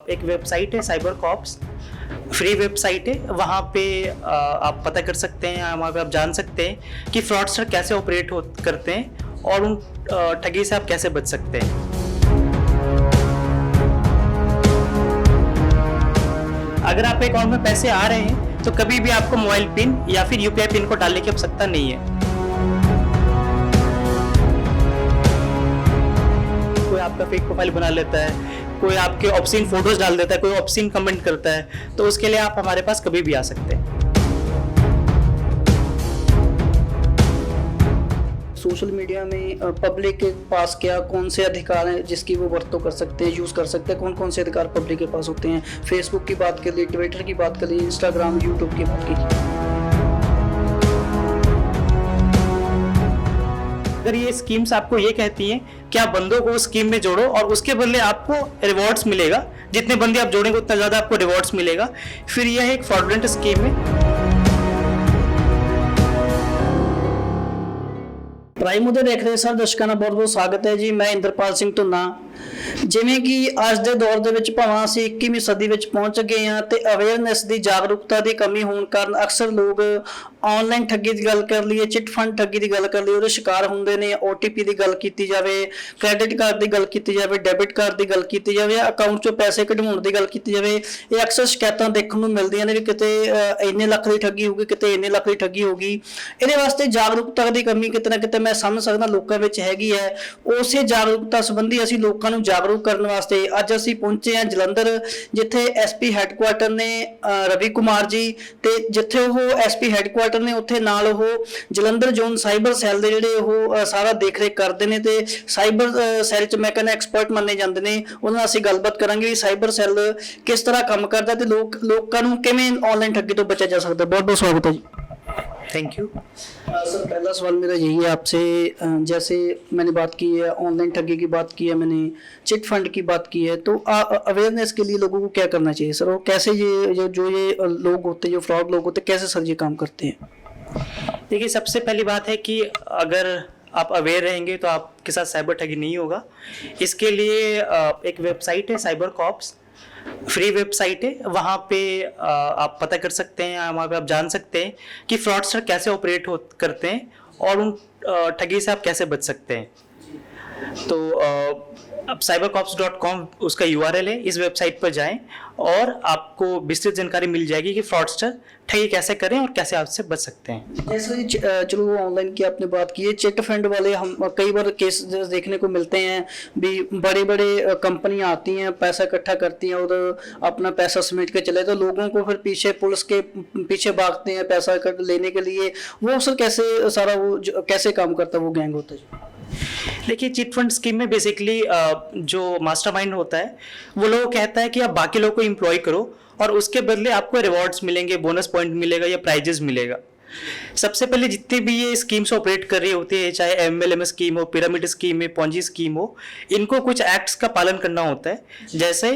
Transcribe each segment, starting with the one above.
एक वेबसाइट है cyber cops, free website है। वहाँ पे आप पता कर सकते हैं, वहाँ पे आप जान सकते हैं कि फ्रॉडस्टर कैसे ऑपरेट करते हैं और उन ठगी से आप कैसे बच सकते हैं। अगर आपके अकाउंट में पैसे आ रहे हैं तो कभी भी आपको मोबाइल पिन या फिर यूपीआई पिन को डालने की आवश्यकता नहीं है। कोई आपका फेक प्रोफाइल बना लेता है, कोई आपके ऑब्सीन फोटोज डाल देता है, कोई ऑब्सीन कमेंट करता है, तो उसके लिए आप हमारे पास कभी भी आ सकते हैं। सोशल मीडिया में पब्लिक के पास क्या कौन से अधिकार हैं जिसकी वो वर्तों कर सकते हैं, यूज़ कर सकते हैं, कौन कौन से अधिकार पब्लिक के पास होते हैं। फेसबुक की बात कर ली, ट्विटर की बात कर ली, इंस्टाग्राम, यूट्यूब की बात की। अगर ये स्कीम्स आपको ये कहती हैं कि आप बंदों को उस स्कीम में जोड़ो और उसके बदले आपको रिवॉर्ड्स मिलेगा, जितने बंदे आप जोड़ेंगे उतना ज़्यादा आपको रिवॉर्ड्स मिलेगा, फिर यह एक फ्रॉडलेंट स्कीम है। ਪ੍ਰਾਈਮ ਮੁੱਦੇ ਦੇਖ ਰਹੇ ਸਾਰੇ ਦਰਸ਼ਕਾਂ ਦਾ ਬਹੁਤ-ਬਹੁਤ ਸਵਾਗਤ ਹੈ ਜੀ। ਮੈਂ ਇੰਦਰਪਾਲ ਸਿੰਘ ਧੁੰਨਾ। ਜਿਵੇਂ ਕਿ ਅੱਜ ਦੇ ਦੌਰ ਦੇ ਵਿੱਚ ਭਾਵੇਂ ਅਸੀਂ 21ਵੀਂ ਸਦੀ ਵਿੱਚ ਪਹੁੰਚ ਗਏ ਹਾਂ ਤੇ ਅਵੇਅਰਨੈਸ ਦੀ ਜਾਗਰੂਕਤਾ ਦੀ ਕਮੀ ਹੋਣ ਕਾਰਨ ਅਕਸਰ ਲੋਕ ਆਨਲਾਈਨ ਠੱਗੀ ਦੀ ਗੱਲ ਕਰ ਲਈਏ, ਚਿੱਟ ਫੰਡ ਠੱਗੀ ਦੀ ਗੱਲ ਕਰ ਲਈਏ, ਉਹਦੇ ਸ਼ਿਕਾਰ ਹੁੰਦੇ ਨੇ। OTP ਦੀ ਗੱਲ ਕੀਤੀ ਜਾਵੇ, ਕ੍ਰੈਡਿਟ ਕਾਰਡ ਦੀ ਗੱਲ ਕੀਤੀ ਜਾਵੇ, ਡੈਬਿਟ ਕਾਰਡ ਦੀ ਗੱਲ ਕੀਤੀ ਜਾਵੇ, ਅਕਾਊਂਟ 'ਚੋਂ ਪੈਸੇ ਕਢਵਾਉਣ ਦੀ ਗੱਲ ਕੀਤੀ ਜਾਵੇ, ਇਹ ਅਕਸਰ ਸ਼ਿਕਾਇਤਾਂ ਦੇਖਣ ਨੂੰ ਮਿਲਦੀਆਂ ਨੇ ਵੀ ਕਿਤੇ ਇੰਨੇ ਲੱਖ ਦੀ ਠੱਗੀ ਹੋ ਗਈ, ਕਿਤੇ ਇੰਨੇ ਲੱਖ ਦੀ ਠੱਗੀ ਹੋ ਗਈ। ਇਹਦੇ ਵਾਸਤੇ ਜਾਗਰੂਕਤਾ ਦੀ ਕਮੀ ਕਿਤੇ ਨਾ ਕਿਤੇ ਮੈਂ ਸਮਝ ਸਕਦਾ ਲੋਕਾਂ ਵਿੱਚ ਹੈਗੀ ਹੈ। ਉਸੇ ਜਾਗਰੂਕਤਾ ਸੰਬੰਧੀ ਅਸੀਂ ਲੋਕਾਂ ਨੂੰ ਜਾਗਰੂਕ ਕਰਨ ਵਾਸਤੇ ਅੱਜ ਅਸੀਂ ਪਹੁੰਚੇ ਹਾਂ ਜਲੰਧਰ, ਜਿੱਥੇ SP ਹੈੱਡਕੁਆਟਰ ਨੇ ਰਵੀ ਕੁਮਾਰ ਜੀ, ਤੇ ਜਿੱਥੇ ਉਹ SP ਹੈੱਡਕੁਆਟਰ ਨੇ ਉੱਥੇ ਨਾਲ ਉਹ ਜਲੰਧਰ ਜ਼ੋਨ ਸਾਈਬਰ ਸੈੱਲ ਦੇ ਜਿਹੜੇ ਉਹ ਸਾਰਾ ਦੇਖ ਰੇਖ ਕਰਦੇ ਨੇ ਤੇ ਸਾਈਬਰ ਸੈੱਲ 'ਚ ਮੈਂ ਕਹਿੰਦਾ ਐਕਸਪਰਟ ਮੰਨੇ ਜਾਂਦੇ ਨੇ। ਉਹਨਾਂ ਨਾਲ ਅਸੀਂ ਗੱਲਬਾਤ ਕਰਾਂਗੇ ਵੀ ਸਾਈਬਰ ਸੈੱਲ ਕਿਸ ਤਰ੍ਹਾਂ ਕੰਮ ਕਰਦਾ ਤੇ ਲੋਕਾਂ ਨੂੰ ਕਿਵੇਂ ऑनलाइन ठगी तो बचा जा सकता है। बहुत बहुत स्वागत है जी। थैंक यू सर, पहला सवाल मेरा यही है आपसे, जैसे मैंने बात की है ऑनलाइन ठगी की बात की है, मैंने चिट फंड की बात की है, तो अवेयरनेस के लिए लोगों को क्या करना चाहिए सर, और कैसे ये लोग होते हैं, जो फ्रॉड लोग होते हैं, कैसे सर ये काम करते हैं? देखिए, सबसे पहली बात है कि अगर आप अवेयर रहेंगे तो आपके साथ साइबर ठगी नहीं होगा। इसके लिए एक वेबसाइट है साइबर कॉप्स, फ्री वेबसाइट है। वहाँ पे आप पता कर सकते हैं, वहाँ पे आप जान सकते हैं कि फ्रॉडस्टर कैसे ऑपरेट करते हैं और उन ठगी से आप कैसे बच सकते हैं। तो अब cybercops.com उसका URL है। इस वेबसाइट पर जाएं और आपको विस्तृत जानकारी मिल जाएगी कि फ्रॉडस्टर ठगी कैसे करें और कैसे आपसे बच सकते हैं। जैसे चलो ऑनलाइन की आपने बात की है, चिट फंड वाले हम कई बार केस देखने को मिलते हैं भी, बड़े बड़े कंपनियां आती हैं, पैसा इकट्ठा करती हैं और अपना पैसा समेट के चले, तो लोगों को फिर पीछे पुलिस के पीछे भागते हैं पैसा लेने के लिए। वो सर कैसे सारा वो कैसे काम करता है, वो गैंग होता है? देखिए, चिट फंड स्कीम में बेसिकली जो मास्टरमाइंड होता है वो लोग कहता है कि आप बाकी लोगों को एम्प्लॉय करो और उसके बदले आपको रिवॉर्ड्स मिलेंगे, बोनस पॉइंट मिलेगा या प्राइजेस मिलेगा। सबसे पहले जितनी भी ये स्कीम्स ऑपरेट कर रही होती है, चाहे MLM स्कीम हो, पिरामिड स्कीम हो, पॉन्जी स्कीम हो, इनको कुछ एक्ट्स का पालन करना होता है, जैसे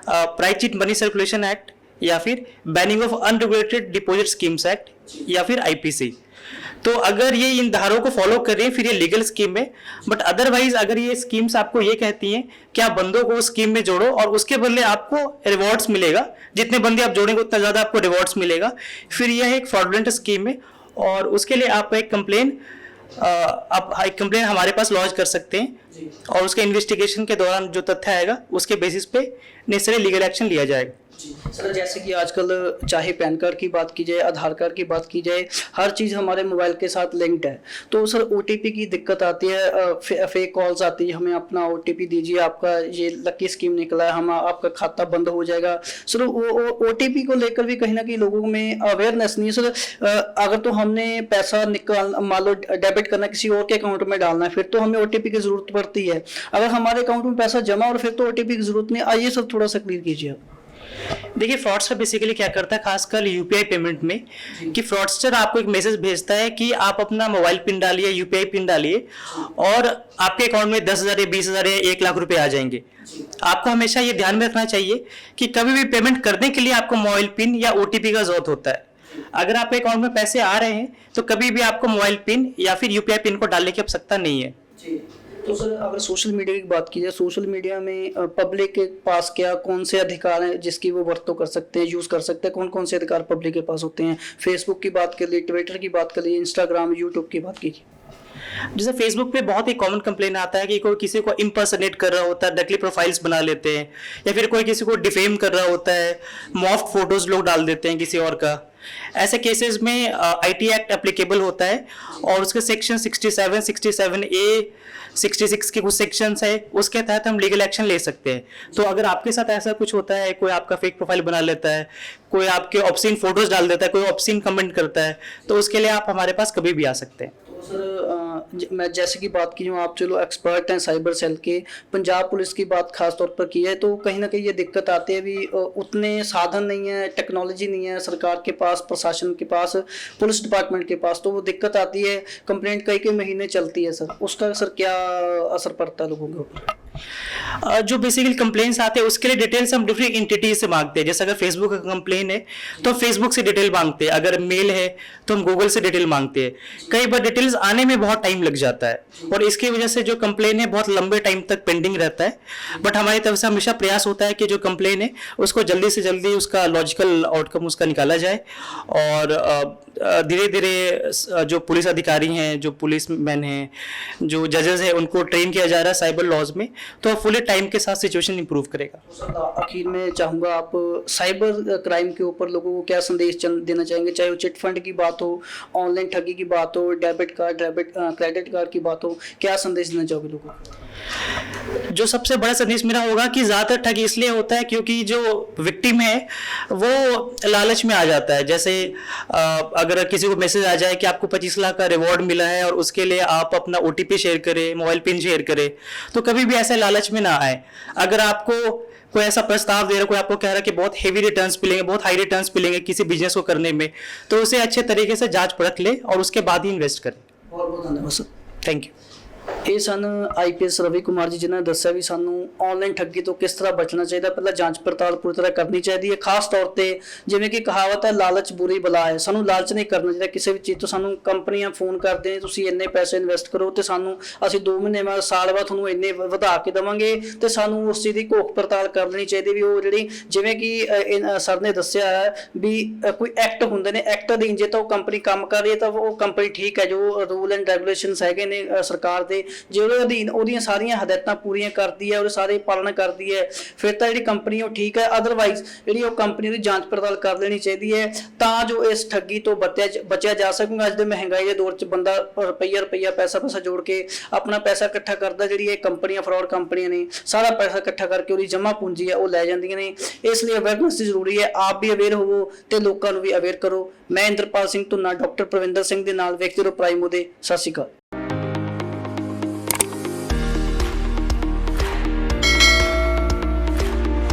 price cheat money circulation act या फिर banning of unregulated deposit schemes act या फिर IPC। तो अगर ये इन धारों को फॉलो कर रही है फिर ये लीगल स्कीम है। बट अदरवाइज अगर ये स्कीम्स आपको ये कहती हैं कि आप बंदों को उस स्कीम में जोड़ो और उसके बदले आपको रिवॉर्ड्स मिलेगा, जितने बंदे आप जोड़ेंगे उतना ज़्यादा आपको रिवॉर्ड्स मिलेगा, फिर यह एक फ्रॉडलेंट स्कीम है। और उसके लिए आप एक कंप्लेन हमारे पास लॉन्च कर सकते हैं और उसके इन्वेस्टिगेशन के दौरान जो तथ्य आएगा उसके बेसिस पे नेसेसरी लीगल एक्शन लिया जाएगा। सर, जैसे कि आजकल चाहे पैन कार्ड की बात की जाए, आधार कार्ड की बात की जाए, हर चीज़ हमारे मोबाइल के साथ लिंक्ड है। तो सर OTP की दिक्कत आती है, फेक कॉल्स आती है, हमें अपना OTP दीजिए, आपका ये लकी स्कीम निकला है, हम आपका खाता बंद हो जाएगा। सर वो OTP को लेकर भी कहीं ना कहीं लोगों में अवेयरनेस नहीं है। सर अगर तो हमने पैसा निकाल मान लो डेबिट करना किसी और के अकाउंट में डालना है, फिर तो हमें OTP की ज़रूरत पड़ती है। अगर हमारे अकाउंट में पैसा जमा और फिर तो OTP की ज़रूरत नहीं। आइए सर थोड़ा सा क्लियर कीजिए। देखिए, फ्रॉडस्टर बेसिकली क्या करता है, खासकर यूपीआई पेमेंट में, कि फ्रॉडस्टर आपको एक मैसेज भेजता है कि आप अपना मोबाइल पिन डालिए, यूपीआई पिन डालिए और आपके अकाउंट में 10,000 या 20,000 या 1 लाख रुपए आ जाएंगे। आपको हमेशा ये ध्यान में रखना चाहिए कि कभी भी पेमेंट करने के लिए आपको मोबाइल पिन या OTP का जरूरत होता है। अगर आपके अकाउंट में पैसे आ रहे हैं तो कभी भी आपको मोबाइल पिन या फिर यूपीआई पिन को डालने की आवश्यकता नहीं है। तो सर अगर सोशल मीडिया की बात की जाए, सोशल मीडिया में पब्लिक के पास क्या कौन से अधिकार हैं जिसकी वो वर्तों कर सकते हैं, यूज कर सकते हैं, कौन कौन से अधिकार पब्लिक के पास होते हैं? फेसबुक की बात कर ली, ट्विटर की बात कर ली, इंस्टाग्राम, यूट्यूब की बात कीजिए। जैसे फेसबुक पे बहुत ही कॉमन कंप्लेन आता है कि कोई किसी को इम्पर्सनेट कर रहा होता है, नकली प्रोफाइल्स बना लेते हैं, या फिर कोई किसी को डिफेम कर रहा होता है, मॉफ्ड फोटोज लोग डाल देते हैं किसी और का। ऐसे केसेस में आईटी एक्ट एप्लीकेबल होता है और उसके सेक्शन 67, 67A, 66 के कुछ सेक्शंस है, उसके तहत हम लीगल एक्शन ले सकते हैं। तो अगर आपके साथ ऐसा कुछ होता है, कोई आपका फेक प्रोफाइल बना लेता है, कोई आपके ऑब्सीन फोटोज डाल देता है, कोई ऑब्सीन कमेंट करता है, तो उसके लिए आप हमारे पास कभी भी आ सकते हैं। तो सर मैं जैसे की बात की हूँ, आप चलो एक्सपर्ट हैं साइबर सेल के, पंजाब पुलिस की बात खास तौर पर की है, तो कहीं ना कहीं ये दिक्कत आती है भी उतने साधन नहीं है, टेक्नोलॉजी नहीं है सरकार के पास, प्रशासन के पास, पुलिस डिपार्टमेंट के पास, तो वो दिक्कत आती है, कंप्लेंट कई कई महीने चलती है सर, उसका सर क्या असर पड़ता है लोगों के ऊपर? जो बेसिकली कंप्लेंट्स आते हैं उसके लिए डिटेल्स हम डिफरेंट एंटिटीज से मांगते हैं। जैसे अगर फेसबुक का कंप्लेन है तो फेसबुक से डिटेल मांगते हैं, अगर मेल है तो हम गूगल से डिटेल मांगते हैं। कई बार डिटेल्स आने में बहुत टाइम लग जाता है और इसकी वजह से जो कंप्लेन है बहुत लंबे टाइम तक पेंडिंग रहता है। बट हमारी तरफ से हमेशा प्रयास होता है कि जो कंप्लेन है उसको जल्दी से जल्दी उसका लॉजिकल आउटकम उसका निकाला जाए और धीरे धीरे जो पुलिस अधिकारी हैं, जो पुलिस मैन हैं, जो जजेस हैं, उनको ट्रेन किया जा रहा है साइबर लॉज में, तो फुली टाइम के साथ सिचुएशन इंप्रूव करेगा। आखिर में चाहूंगा आप साइबर क्राइम के ऊपर लोगों को क्या संदेश देना चाहेंगे, चाहे वो चिट फंड की बात हो, ऑनलाइन ठगी की बात हो, डेबिट क्रेडिट कार्ड की बात हो, क्या संदेश देना चाहोगे लोगों को? जो सबसे बड़ा संदेश मेरा होगा कि ज्यादातर ठगी इसलिए होता है क्योंकि जो विक्टिम है वो लालच में आ जाता है। जैसे अगर किसी को मैसेज आ जाए कि आपको 25 लाख का रिवॉर्ड मिला है और उसके लिए आप अपना OTP शेयर करें, मोबाइल पिन शेयर करें, तो कभी भी ऐसे लालच में ना आए। अगर आपको कोई ऐसा प्रस्ताव दे रहा है, कोई आपको कह रहा है कि बहुत हेवी रिटर्न्स मिलेंगे, बहुत हाई रिटर्न्स मिलेंगे किसी बिजनेस को करने में, तो उसे अच्छे तरीके से जांच परख ले और उसके बाद ही इन्वेस्ट करें। बहुत बहुत धन्यवाद सर। Thank you. ਇਹ ਸਨ IPS ਰਵੀ ਕੁਮਾਰ ਜੀ, ਜਿਨ੍ਹਾਂ ਨੇ ਦੱਸਿਆ ਵੀ ਸਾਨੂੰ ਆਨਲਾਈਨ ਠੱਗੀ ਤੋਂ ਕਿਸ ਤਰ੍ਹਾਂ ਬਚਣਾ ਚਾਹੀਦਾ। ਪਹਿਲਾਂ ਜਾਂਚ ਪੜਤਾਲ ਪੂਰੀ ਤਰ੍ਹਾਂ ਕਰਨੀ ਚਾਹੀਦੀ ਹੈ, ਖਾਸ ਤੌਰ ਤੇ ਜਿਵੇਂ ਕਿ ਕਹਾਵਤ ਹੈ ਲਾਲਚ ਬੁਰੀ ਬਲਾ ਹੈ, ਸਾਨੂੰ ਲਾਲਚ ਨਹੀਂ ਕਰਨਾ ਚਾਹੀਦਾ ਕਿਸੇ ਵੀ ਚੀਜ਼ ਤੋਂ। ਸਾਨੂੰ ਕੰਪਨੀਆਂ ਫੋਨ ਕਰਦੇ ਨੇ ਤੁਸੀਂ ਇੰਨੇ ਪੈਸੇ ਇਨਵੈਸਟ ਕਰੋ ਤੇ ਸਾਨੂੰ ਅਸੀਂ 2 ਮਹੀਨੇ ਬਾਅਦ ਸਾਲ ਬਾਅਦ ਤੁਹਾਨੂੰ ਇੰਨੇ ਵਧਾ ਕੇ ਦੇਵਾਂਗੇ, ਤੇ ਸਾਨੂੰ ਉਸ ਚੀਜ਼ ਦੀ ਘੋਖ ਪੜਤਾਲ ਕਰ ਲੈਣੀ ਚਾਹੀਦੀ ਵੀ ਉਹ ਜਿਹੜੀ ਜਿਵੇਂ ਕਿ ਸਰ ਨੇ ਦੱਸਿਆ ਹੈ ਵੀ ਕੋਈ ਐਕਟ ਹੁੰਦੇ ਨੇ, ਐਕਟ ਅਧੀਨ ਜੇ ਤਾਂ ਉਹ ਕੰਪਨੀ ਕੰਮ ਕਰ ਰਹੀ ਹੈ ਤਾਂ ਉਹ ਕੰਪਨੀ ਠੀਕ ਹੈ, ਜੋ ਰੂਲ ਐਂਡ ਰੈਗੂਲੇਸ਼ਨਸ ਹੈਗੇ ਨੇ ਸਰਕਾਰ ਦੇ, ਜੇ ਉਹਦੇ ਅਧੀਨ ਉਹਦੀਆਂ ਸਾਰੀਆਂ ਹਦਾਇਤਾਂ ਪੂਰੀਆਂ ਕਰਦੀ ਹੈ, ਉਹਦੇ ਸਾਰੇ ਪਾਲਣ ਕਰਦੀ ਹੈ, ਫਿਰ ਤਾਂ ਜਿਹੜੀ ਕੰਪਨੀ ਉਹ ਠੀਕ ਹੈ। ਅਦਰਵਾਈਜ਼ ਜਿਹੜੀ ਉਹ ਕੰਪਨੀ ਦੀ ਜਾਂਚ ਪੜਤਾਲ ਕਰ ਲੈਣੀ ਚਾਹੀਦੀ ਹੈ ਤਾਂ ਜੋ ਇਸ ਠੱਗੀ ਤੋਂ ਬਚਿਆ ਜਾ ਸਕੂਗਾ। ਅੱਜ ਦੇ ਮਹਿੰਗਾਈ ਦੇ ਦੌਰ 'ਚ ਬੰਦਾ ਰੁਪਈਆ ਪੈਸਾ ਜੋੜ ਕੇ ਆਪਣਾ ਪੈਸਾ ਇਕੱਠਾ ਕਰਦਾ, ਜਿਹੜੀ ਇਹ ਕੰਪਨੀਆਂ ਫਰਾਡ ਕੰਪਨੀਆਂ ਨੇ ਸਾਰਾ ਪੈਸਾ ਇਕੱਠਾ ਕਰਕੇ ਉਹਦੀ ਜਮ੍ਹਾਂ ਪੂੰਜੀ ਹੈ ਉਹ ਲੈ ਜਾਂਦੀਆਂ ਨੇ। ਇਸ ਲਈ ਅਵੇਅਰਨੈਸ ਜ਼ਰੂਰੀ ਹੈ, ਆਪ ਵੀ ਅਵੇਅਰ ਹੋਵੋ ਤੇ ਲੋਕਾਂ ਨੂੰ ਵੀ ਅਵੇਅਰ ਕਰੋ। ਮੈਂ ਇੰਦਰਪਾਲ ਸਿੰਘ ਧੁੰਨਾ, ਡਾਕਟਰ ਪ੍ਰਵਿੰਦਰ ਸਿੰਘ ਦੇ ਨਾਲ ਵੇਖਦੇ ਰਹੋ ਪ੍ਰਾਈਮ ਉਹਦੇ। ਸਤਿ ਸ਼੍ਰੀ ਅਕਾਲ।